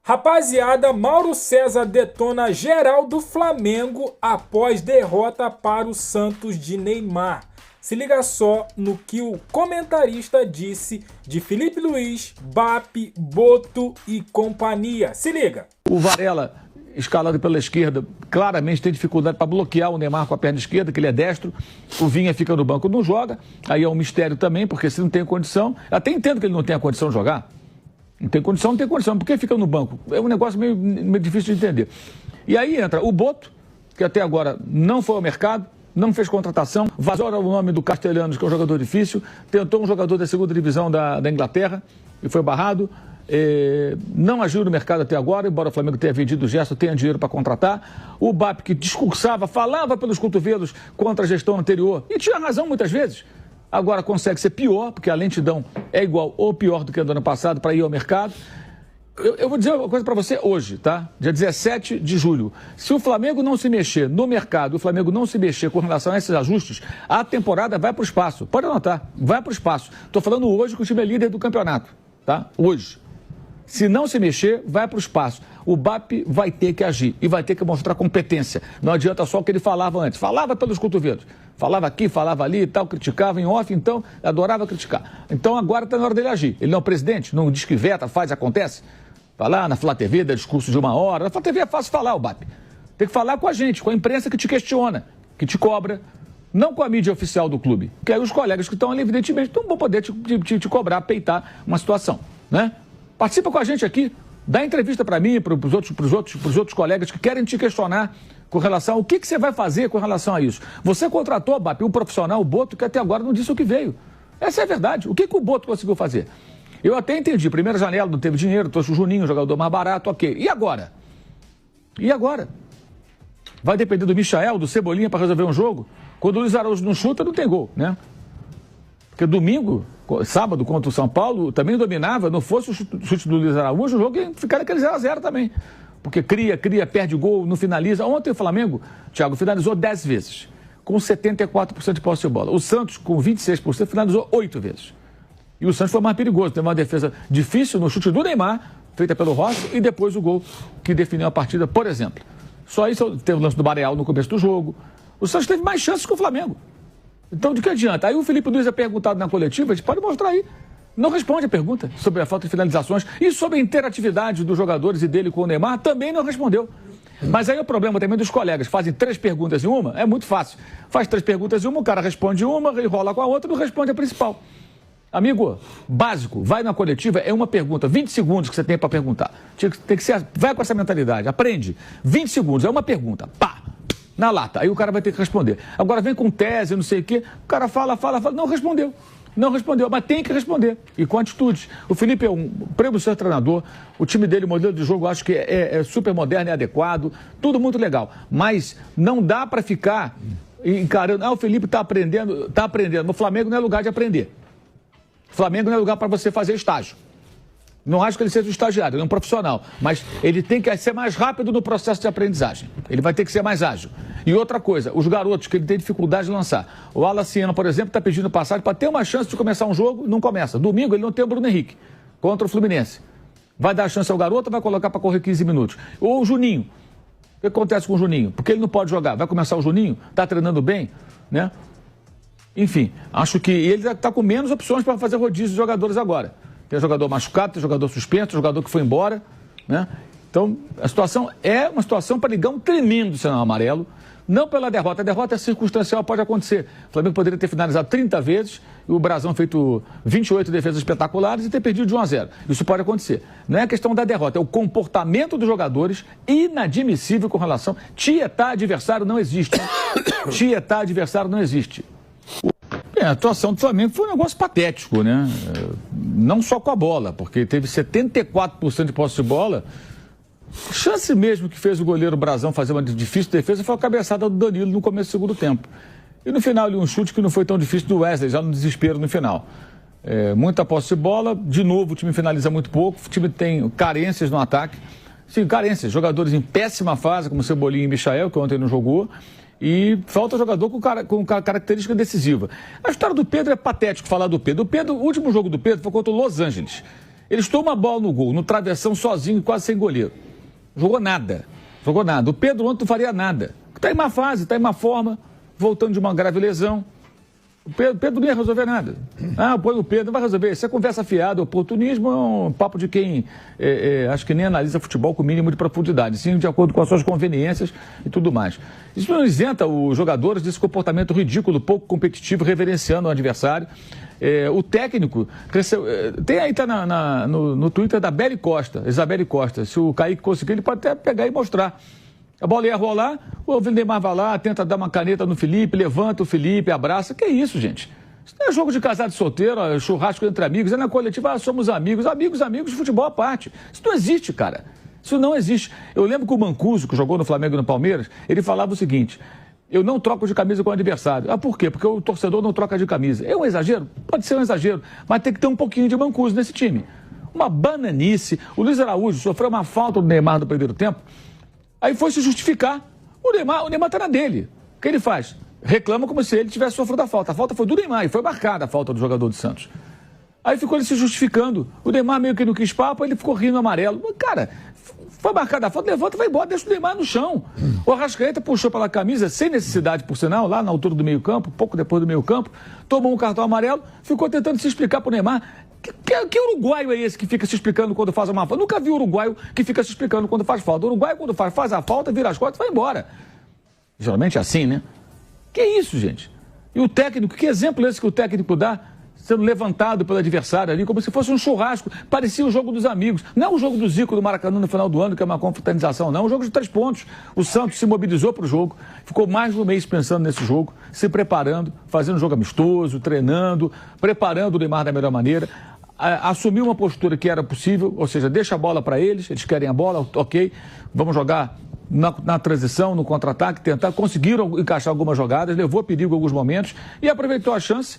Rapaziada, Mauro César detona geral do Flamengo após derrota para o Santos de Neymar. Se liga só no que o comentarista disse de Felipe Luiz, Bap, Boto e companhia. Se liga. O Varela, escalado pela esquerda, claramente tem dificuldade para bloquear o Neymar com a perna esquerda, que ele é destro. O Vinha fica no banco, não joga. Aí é um mistério também, porque se não tem condição... Até entendo que ele não tenha condição de jogar. Não tem condição, não tem condição. Por que fica no banco? É um negócio meio difícil de entender. E aí entra o Boto, que até agora não foi ao mercado, não fez contratação, vazou o nome do Castelhanos, que é um jogador difícil, tentou um jogador da segunda divisão da Inglaterra e foi barrado. Não agiu no mercado até agora, embora o Flamengo tenha vendido o gesto, tenha dinheiro para contratar. O Bap, que discursava, falava pelos cotovelos contra a gestão anterior, e tinha razão muitas vezes. Agora consegue ser pior, porque a lentidão é igual ou pior do que do ano passado para ir ao mercado. Eu vou dizer uma coisa para você hoje, tá? Dia 17 de julho. Se o Flamengo não se mexer no mercado, o Flamengo não se mexer com relação a esses ajustes, a temporada vai para o espaço. Pode anotar, vai para o espaço. Estou falando hoje que o time é líder do campeonato, tá? Hoje. Se não se mexer, vai para o espaço. O Bap vai ter que agir e vai ter que mostrar competência. Não adianta só o que ele falava antes. Falava pelos cotovelos. Falava aqui, falava ali e tal, criticava em off, então adorava criticar. Então agora está na hora dele agir. Ele não é o presidente, não diz que veta, faz, acontece. Vai lá na Flá TV, dá discurso de 1 hora. Na Flá TV é fácil falar, o Bap. Tem que falar com a gente, com a imprensa que te questiona, que te cobra. Não com a mídia oficial do clube. Porque aí os colegas que estão ali, evidentemente, não vão poder te cobrar, peitar uma situação, né? Participa com a gente aqui, dá entrevista para mim, para os outros colegas que querem te questionar com relação ao que você vai fazer com relação a isso. Você contratou, Bap, um profissional, o Boto, que até agora não disse o que veio. Essa é a verdade. O que o Boto conseguiu fazer? Eu até entendi. Primeira janela, não teve dinheiro, trouxe o Juninho, jogador mais barato, ok. E agora? E agora? Vai depender do Michael, do Cebolinha para resolver um jogo? Quando o Luiz Araújo não chuta, não tem gol, né? Porque domingo, sábado, contra o São Paulo, também dominava, não fosse o chute do Luiz Araújo, o jogo ia ficar naquele 0x0 também. Porque cria, perde gol, não finaliza. Ontem o Flamengo, Thiago, finalizou 10 vezes, com 74% de posse de bola. O Santos, com 26%, finalizou 8 vezes. E o Santos foi mais perigoso, teve uma defesa difícil no chute do Neymar, feita pelo Rossi, e depois o gol que definiu a partida, por exemplo. Só isso teve o lance do Bareal no começo do jogo. O Santos teve mais chances que o Flamengo. Então, de que adianta? Aí o Felipe Luiz é perguntado na coletiva, a gente pode mostrar aí. Não responde a pergunta sobre a falta de finalizações e sobre a interatividade dos jogadores e dele com o Neymar, também não respondeu. Mas aí o problema também dos colegas, fazem 3 perguntas em uma, é muito fácil. Faz 3 perguntas em uma, o cara responde uma, enrola com a outra e não responde a principal. Amigo, básico, vai na coletiva, é uma pergunta, 20 segundos que você tem para perguntar. Tem que ser, vai com essa mentalidade, aprende. 20 segundos, é uma pergunta, pá! Na lata, aí o cara vai ter que responder. Agora vem com tese, não sei o quê, o cara fala, não respondeu, mas tem que responder, e com atitudes. O Felipe é um prêmio ser treinador, o time dele, o modelo de jogo, eu acho que é super moderno e adequado, tudo muito legal, mas não dá para ficar encarando, o Felipe está aprendendo, no Flamengo não é lugar de aprender. Flamengo não é lugar para você fazer estágio. Não acho que ele seja um estagiário, ele é um profissional, mas ele tem que ser mais rápido no processo de aprendizagem. Ele vai ter que ser mais ágil. E outra coisa, os garotos que ele tem dificuldade de lançar. O Alaciano, por exemplo, está pedindo passagem para ter uma chance de começar um jogo, não começa. Domingo ele não tem o Bruno Henrique contra o Fluminense. Vai dar chance ao garoto ou vai colocar para correr 15 minutos? Ou o Juninho. O que acontece com o Juninho? Porque ele não pode jogar. Vai começar o Juninho? Está treinando bem, né? Enfim, acho que ele está com menos opções para fazer rodízio de jogadores agora. Tem jogador machucado, tem jogador suspenso, tem jogador que foi embora, né? Então, a situação é uma situação para ligar um tremendo sinal amarelo, não pela derrota. A derrota é circunstancial, pode acontecer. O Flamengo poderia ter finalizado 30 vezes, e o Brasão feito 28 defesas espetaculares e ter perdido de 1-0. Isso pode acontecer. Não é a questão da derrota, é o comportamento dos jogadores inadmissível com relação... Tietar adversário não existe. Tietar adversário não existe. A atuação do Flamengo foi um negócio patético, né? Não só com a bola, porque teve 74% de posse de bola. A chance mesmo que fez o goleiro Brasão fazer uma difícil defesa foi a cabeçada do Danilo no começo do segundo tempo. E no final, ali, um chute que não foi tão difícil do Wesley, já no desespero no final. Muita posse de bola, de novo o time finaliza muito pouco, o time tem carências no ataque. Sim, carências, jogadores em péssima fase, como Cebolinha e Michael, que ontem não jogou. E falta jogador com característica decisiva. A história do Pedro é patético falar do Pedro. O último jogo do Pedro foi contra o Los Angeles. Ele estourou uma bola no gol, no travessão, sozinho, quase sem goleiro. Jogou nada. Jogou nada. O Pedro ontem não faria nada. Está em má fase, está em má forma, voltando de uma grave lesão. O Pedro não ia resolver nada. Põe o Pedro, não vai resolver. Isso é conversa fiada. Oportunismo é um papo de quem acho que nem analisa futebol com o mínimo de profundidade, sim, de acordo com as suas conveniências e tudo mais. Isso não isenta os jogadores desse comportamento ridículo, pouco competitivo, reverenciando o adversário. O técnico cresceu. Tem aí, tá no Twitter da Beli Costa, Isabelle Costa. Se o Kaique conseguir, ele pode até pegar e mostrar. A bola ia rolar, o Valdemar vai lá, tenta dar uma caneta no Felipe, levanta o Felipe, abraça. Que isso, gente? Isso não é jogo de casado solteiro, é churrasco entre amigos, é na coletiva, somos amigos, amigos de futebol à parte. Isso não existe, cara. Isso não existe. Eu lembro que o Mancuso, que jogou no Flamengo e no Palmeiras, ele falava o seguinte: eu não troco de camisa com o adversário. Por quê? Porque o torcedor não troca de camisa. É um exagero? Pode ser um exagero, mas tem que ter um pouquinho de Mancuso nesse time. Uma bananice. O Luiz Araújo sofreu uma falta do Neymar no primeiro tempo. Aí foi se justificar. O Neymar tá na dele. O que ele faz? Reclama como se ele tivesse sofrido a falta. A falta foi do Neymar e foi marcada a falta do jogador do Santos. Aí ficou ele se justificando. O Neymar meio que não quis papo, ele ficou rindo amarelo. Cara, foi marcada a falta, levanta e vai embora, deixa o Neymar no chão. O Arrascaeta puxou pela camisa, sem necessidade, por sinal, lá na altura do meio-campo, pouco depois do meio-campo, tomou um cartão amarelo, ficou tentando se explicar pro Neymar. Que uruguaio é esse que fica se explicando quando faz uma falta? Nunca vi uruguaio que fica se explicando quando faz falta. O uruguaio, quando faz a falta, vira as costas e vai embora. Geralmente é assim, né? Que isso, gente? E o técnico, que exemplo é esse que o técnico dá? Sendo levantado pelo adversário ali, como se fosse um churrasco. Parecia o jogo dos amigos. Não é o jogo do Zico do Maracanã no final do ano, que é uma confraternização, não. É um jogo de 3 pontos. O Santos se mobilizou para o jogo, ficou mais de um mês pensando nesse jogo, se preparando, fazendo um jogo amistoso, treinando, preparando o Neymar da melhor maneira. Assumiu uma postura que era possível, ou seja, deixa a bola para eles querem a bola, ok, vamos jogar na transição, no contra-ataque, tentar, conseguiram encaixar algumas jogadas, levou perigo em alguns momentos e aproveitou a chance.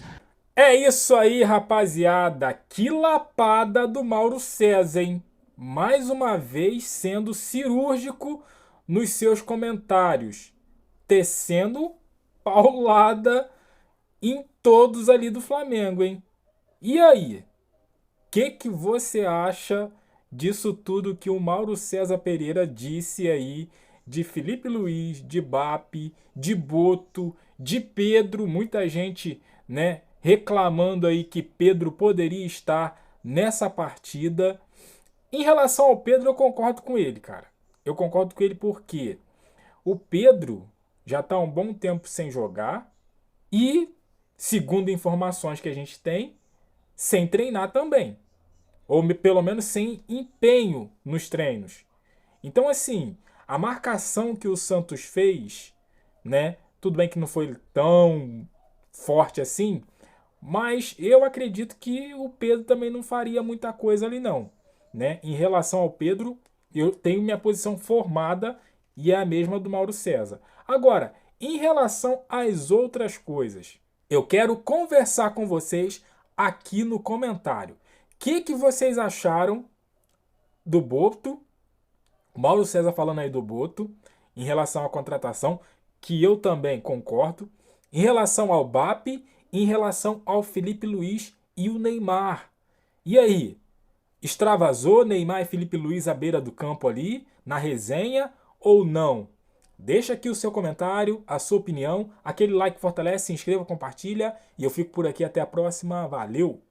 É isso aí, rapaziada. Que lapada do Mauro César, hein? Mais uma vez sendo cirúrgico nos seus comentários, tecendo paulada em todos ali do Flamengo, hein? E aí? O que você acha disso tudo que o Mauro César Pereira disse aí de Felipe Luiz, de Bappi, de Boto, de Pedro? Muita gente, né, reclamando aí que Pedro poderia estar nessa partida. Em relação ao Pedro, eu concordo com ele, cara. Eu concordo com ele porque o Pedro já está há um bom tempo sem jogar e, segundo informações que a gente tem, sem treinar também. Ou pelo menos sem empenho nos treinos. Então, assim, a marcação que o Santos fez, né? Tudo bem que não foi tão forte assim, mas eu acredito que o Pedro também não faria muita coisa ali não, né? Em relação ao Pedro, eu tenho minha posição formada e é a mesma do Mauro César. Agora, em relação às outras coisas, eu quero conversar com vocês aqui no comentário. O que vocês acharam do Boto? O Mauro César falando aí do Boto, em relação à contratação, que eu também concordo. Em relação ao Bappi, em relação ao Felipe Luiz e o Neymar. E aí? Extravasou Neymar e Felipe Luiz à beira do campo ali, na resenha, ou não? Deixa aqui o seu comentário, a sua opinião, aquele like fortalece, se inscreva, compartilha, e eu fico por aqui até a próxima. Valeu!